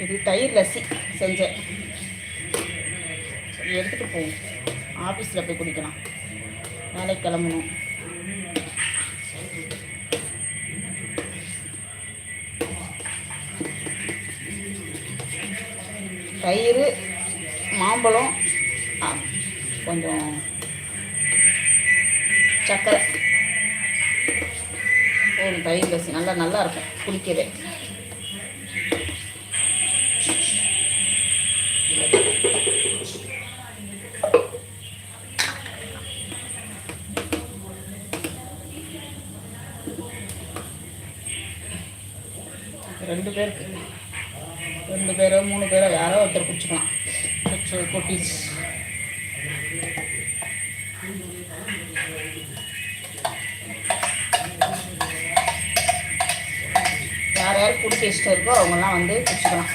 இது தயிர் லஸ்ஸி செஞ்சேன். எடுத்துகிட்டு போவோம், ஆஃபீஸில் போய் குடிக்கலாம். வேலைக்கு கிளம்பணும். தயிர், மாம்பழம், கொஞ்சம் சர்க்கரை போதும். தயிர் லஸ்ஸி நல்லா இருக்கும் குடிக்கவே. ரெண்டு பேரோ 3 பேரோ யாரோ ஒருத்தர் குடிச்சுக்கலாம். குட்டீஸ் யார் யாருக்கு குடிக்க இஷ்டம் இருக்கோ அவங்கெல்லாம் வந்து குடிச்சுக்கலாம்.